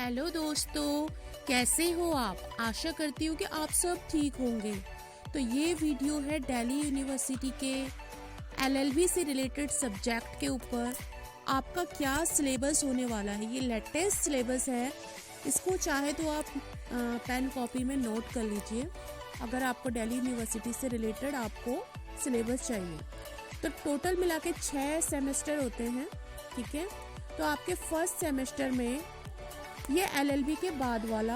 Hello दोस्तों, कैसे हो आप? आशा करती हूँ कि आप सब ठीक होंगे। तो ये वीडियो है दिल्ली यूनिवर्सिटी के एलएलबी से रिलेटेड सब्जेक्ट के ऊपर आपका क्या सिलेबस होने वाला है। ये लेटेस्ट सिलेबस है, इसको चाहे तो आप पेन कॉपी में नोट कर लीजिए अगर आपको दिल्ली यूनिवर्सिटी से रिलेटेड आपको सिलेबस चाहिए। तो टोटल मिला के 6 सेमेस्टर होते हैं, ठीक है। तो आपके फर्स्ट सेमेस्टर में ये एलएलबी के बाद वाला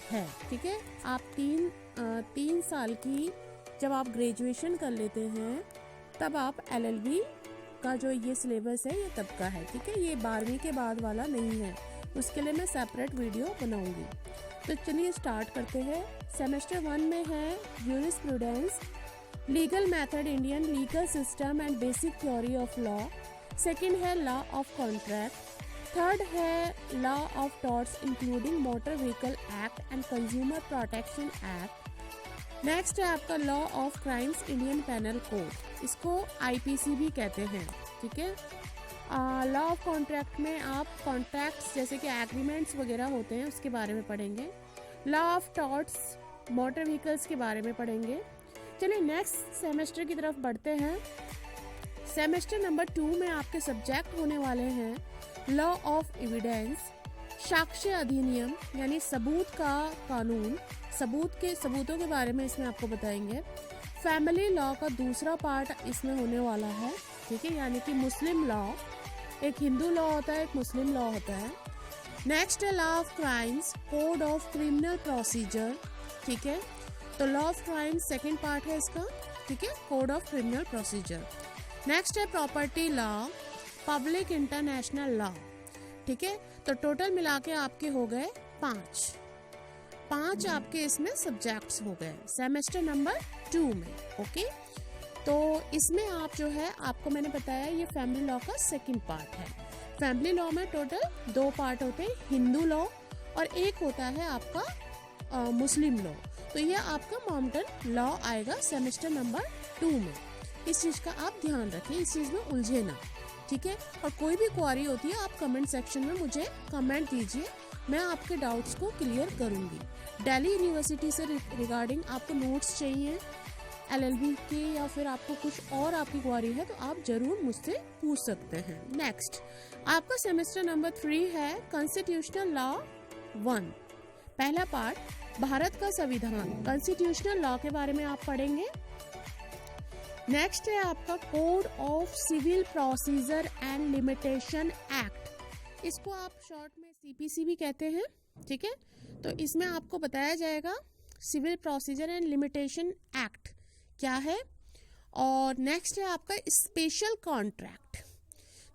है, ठीक है। आप तीन साल की जब आप ग्रेजुएशन कर लेते हैं तब आप एलएलबी का जो ये सिलेबस है ये तब का है, ठीक है। ये 12वीं के बाद वाला नहीं है, उसके लिए मैं सेपरेट वीडियो बनाऊंगी। तो चलिए स्टार्ट करते हैं। सेमेस्टर 1 में है jurisprudence, legal method, Indian legal system and basic theory of law. Second है लॉ ऑफ कॉन्ट्रैक्ट। थर्ड है law of torts including motor vehicle act and consumer protection act. Next है आपका law of crimes, Indian penal code, इसको IPC भी कहते हैं, ठीक है। लॉ ऑफ कॉन्ट्रैक्ट में आप कॉन्ट्रैक्ट्स जैसे कि एग्रीमेंट्स वगैरह होते हैं उसके बारे में पढ़ेंगे। Law of torts motor vehicles के बारे में पढ़ेंगे। चलिए नेक्स्ट सेमेस्टर की तरफ बढ़ते हैं। सेमेस्टर नंबर 2 में आपके सब्जेक्ट होने वाले हैं लॉ ऑफ एविडेंस, साक्ष्य अधिनियम यानी सबूत का कानून, सबूतों के बारे में इसमें आपको बताएंगे। फैमिली लॉ का दूसरा पार्ट इसमें होने वाला है, ठीक है, यानी कि मुस्लिम लॉ। एक हिंदू लॉ होता है, एक मुस्लिम लॉ होता है। नेक्स्ट है law of crimes, code of criminal procedure, ठीक है। तो law of crimes second part है इसका, ठीक है, code of criminal procedure. Next है property law, public international law, ठीक है। तो टोटल मिला के आपके हो गए 5 आपके इसमें सब्जेक्ट्स हो गए सेमेस्टर नंबर 2 में, ओके। तो इसमें आप जो है आपको मैंने बताया ये फैमिली लॉ का सेकंड पार्ट है। फैमिली लॉ में टोटल 2 पार्ट होते हैं, हिंदू लॉ और एक होता है आपका मुस्लिम लॉ। तो ये आपका माउंटेन लॉ आएगा सेमेस्टर नंबर 2 में। इस चीज़ का आप ध्यान रखें, इस चीज़ में उलझे ना, ठीक है। और कोई भी क्वारी होती है आप कमेंट सेक्शन में मुझे कमेंट कीजिए, मैं आपके डाउट्स को क्लियर करूंगी। दिल्ली यूनिवर्सिटी से रिगार्डिंग आपको नोट्स चाहिए एलएलबी के या फिर आपको कुछ और आपकी क्वारी है तो आप जरूर मुझसे पूछ सकते हैं। नेक्स्ट आपका सेमेस्टर नंबर 3 है कॉन्स्टिट्यूशनल लॉ 1। पहला पार्ट भारत का संविधान, कॉन्स्टिट्यूशनल लॉ के बारे में आप पढ़ेंगे। नेक्स्ट है आपका code of civil procedure and limitation act, इसको आप शॉर्ट में सीपीसी भी कहते हैं, ठीक है। तो इसमें आपको बताया जाएगा civil procedure and limitation act क्या है। और नेक्स्ट है आपका स्पेशल कॉन्ट्रैक्ट।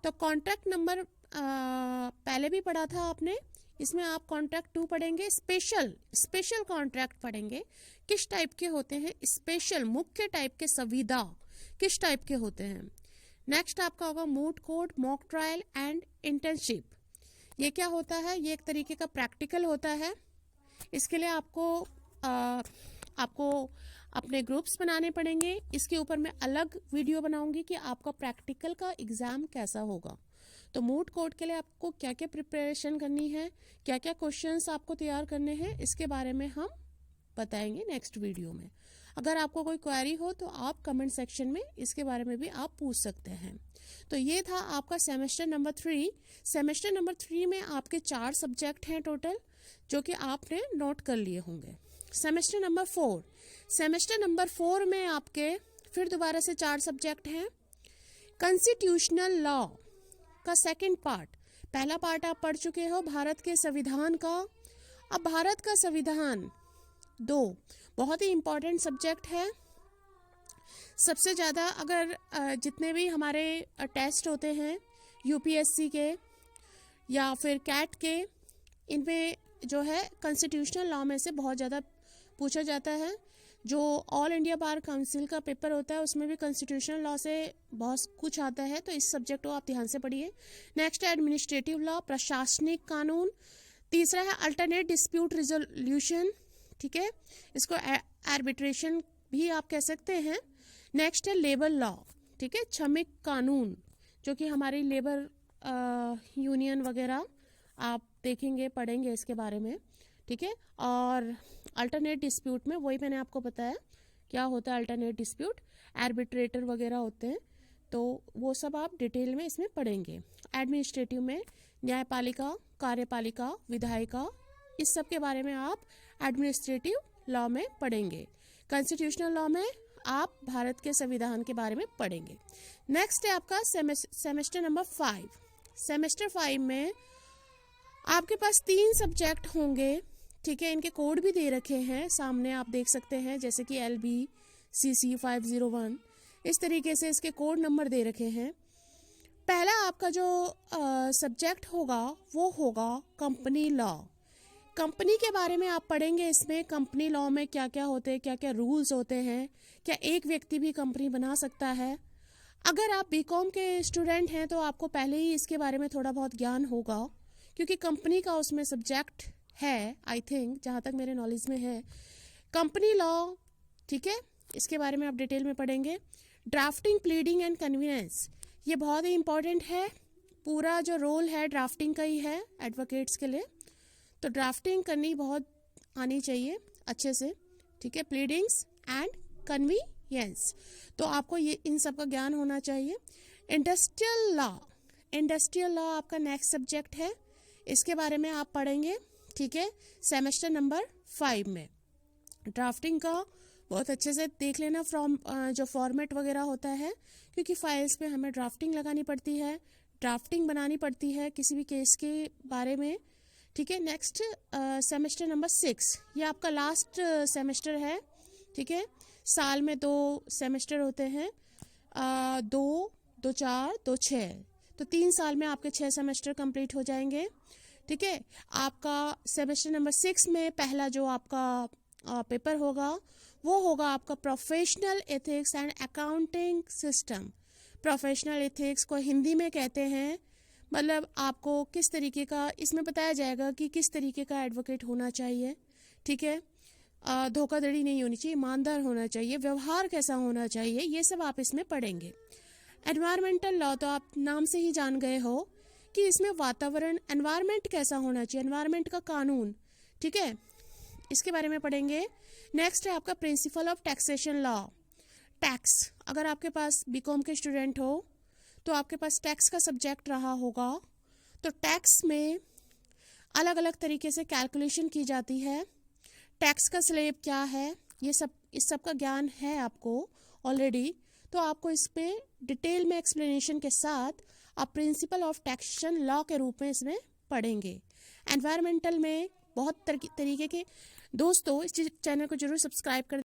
तो कॉन्ट्रैक्ट नंबर पहले भी पढ़ा था आपने, इसमें आप कॉन्ट्रैक्ट 2 पढ़ेंगे। स्पेशल कॉन्ट्रैक्ट पढ़ेंगे, किस टाइप के होते हैं स्पेशल, मुख्य टाइप के संविदा किस टाइप के होते हैं। नेक्स्ट आपका होगा moot court, mock trial and internship. ये क्या होता है, ये एक तरीके का प्रैक्टिकल होता है। इसके लिए आपको अपने ग्रुप्स बनाने पड़ेंगे। इसके ऊपर मैं अलग वीडियो बनाऊंगी कि आपका प्रैक्टिकल का एग्जाम कैसा होगा। तो मूट कोर्ट के लिए आपको क्या क्या प्रिपरेशन करनी है, क्या क्या क्वेश्चंस आपको तैयार करने हैं, इसके बारे में हम बताएंगे नेक्स्ट वीडियो में। अगर आपको कोई क्वेरी हो तो आप कमेंट सेक्शन में इसके बारे में भी आप पूछ सकते हैं। तो ये था आपका सेमेस्टर नंबर 3। सेमेस्टर नंबर 3 में आपके 4 सब्जेक्ट हैं टोटल, जो कि आपने नोट कर लिए होंगे। सेमेस्टर नंबर 4 में आपके फिर दोबारा से 4 सब्जेक्ट हैं। कॉन्स्टिट्यूशनल लॉ का सेकेंड पार्ट, पहला पार्ट आप पढ़ चुके हो भारत के संविधान का। अब भारत का संविधान 2 बहुत ही इम्पोर्टेंट सब्जेक्ट है। सबसे ज़्यादा अगर जितने भी हमारे टेस्ट होते हैं यूपीएससी के या फिर कैट के, इनमें जो है कॉन्स्टिट्यूशनल लॉ में से बहुत ज़्यादा पूछा जाता है। जो ऑल इंडिया बार काउंसिल का पेपर होता है उसमें भी कॉन्स्टिट्यूशनल लॉ से बहुत कुछ आता है, तो इस सब्जेक्ट को आप ध्यान से पढ़िए। नेक्स्ट है एडमिनिस्ट्रेटिव लॉ, प्रशासनिक कानून। तीसरा है अल्टरनेट डिस्प्यूट रिजोल्यूशन, ठीक है, इसको आर्बिट्रेशन भी आप कह सकते हैं। नेक्स्ट है लेबर लॉ, ठीक है, श्रमिक कानून, जो कि हमारी लेबर यूनियन वगैरह आप देखेंगे, पढ़ेंगे इसके बारे में, ठीक है। और अल्टरनेट डिस्प्यूट में वही मैंने आपको बताया क्या होता है अल्टरनेट डिस्प्यूट, आर्बिट्रेटर वगैरह होते हैं, तो वो सब आप डिटेल में इसमें पढ़ेंगे। एडमिनिस्ट्रेटिव में न्यायपालिका, कार्यपालिका, विधायिका, इस सब के बारे में आप एडमिनिस्ट्रेटिव लॉ में पढ़ेंगे। कॉन्स्टिट्यूशनल लॉ में आप भारत के संविधान के बारे में पढ़ेंगे। नेक्स्ट है आपका सेमेस्टर नंबर 5। सेमेस्टर 5 में आपके पास 3 सब्जेक्ट होंगे, ठीक है। इनके कोड भी दे रखे हैं सामने, आप देख सकते हैं, जैसे कि LBCC 501, इस तरीके से इसके कोड नंबर दे रखे हैं। पहला आपका जो सब्जेक्ट होगा वो होगा कंपनी लॉ। कंपनी के बारे में आप पढ़ेंगे इसमें, कंपनी लॉ में क्या क्या होते हैं, क्या क्या रूल्स होते हैं, क्या एक व्यक्ति भी कंपनी बना सकता है। अगर आप बीकॉम के स्टूडेंट हैं तो आपको पहले ही इसके बारे में थोड़ा बहुत ज्ञान होगा, क्योंकि कंपनी का उसमें सब्जेक्ट है, आई थिंक, जहाँ तक मेरे नॉलेज में है, कंपनी लॉ, ठीक है। इसके बारे में आप डिटेल में पढ़ेंगे। ड्राफ्टिंग, प्लीडिंग एंड कन्वीनियंस, ये बहुत ही इंपॉर्टेंट है। पूरा जो रोल है ड्राफ्टिंग का ही है एडवोकेट्स के लिए, तो ड्राफ्टिंग करनी बहुत आनी चाहिए अच्छे से, ठीक है। प्लीडिंग्स एंड कन्वीनियंस, तो आपको ये इन सब का ज्ञान होना चाहिए। इंडस्ट्रियल लॉ, इंडस्ट्रियल लॉ आपका नेक्स्ट सब्जेक्ट है, इसके बारे में आप पढ़ेंगे, ठीक है, सेमेस्टर नंबर 5 में। ड्राफ्टिंग का बहुत अच्छे से देख लेना, जो फॉर्मेट वगैरह होता है, क्योंकि फाइल्स पे हमें ड्राफ्टिंग लगानी पड़ती है, ड्राफ्टिंग बनानी पड़ती है किसी भी केस के बारे में, ठीक है। नेक्स्ट सेमेस्टर नंबर 6, ये आपका लास्ट सेमेस्टर है, ठीक है। साल में 2 सेमेस्टर होते हैं, 2, 2, 4, 2, 6, तो 3 साल में आपके 6 सेमेस्टर कंप्लीट हो जाएंगे, ठीक है। आपका सेमेस्टर नंबर 6 में पहला जो आपका पेपर होगा वो होगा आपका professional ethics and accounting system. Professional ethics को हिंदी में कहते हैं, मतलब आपको किस तरीके का इसमें बताया जाएगा कि किस तरीके का एडवोकेट होना चाहिए, ठीक है। धोखाधड़ी नहीं होनी चाहिए, ईमानदार होना चाहिए, व्यवहार कैसा होना चाहिए, ये सब आप इसमें पढ़ेंगे। एनवायरमेंटल लॉ, तो आप नाम से ही जान गए हो कि इसमें वातावरण, एनवायरमेंट कैसा होना चाहिए, एनवायरमेंट का कानून, ठीक है, इसके बारे में पढ़ेंगे। नेक्स्ट है आपका principle of taxation law. Tax, अगर आपके पास बीकॉम के स्टूडेंट हो तो आपके पास टैक्स का सब्जेक्ट रहा होगा, तो टैक्स में अलग अलग तरीके से कैलकुलेशन की जाती है। टैक्स का स्लैब क्या है, ये सब, इस सब का ज्ञान है आपको ऑलरेडी, तो आपको इस पे डिटेल में एक्सप्लेनेशन के साथ आप प्रिंसिपल ऑफ टैक्सेशन लॉ के रूप में इसमें पढ़ेंगे। एनवायरमेंटल में बहुत तरीके के, दोस्तों इस चैनल को जरूर सब्सक्राइब कर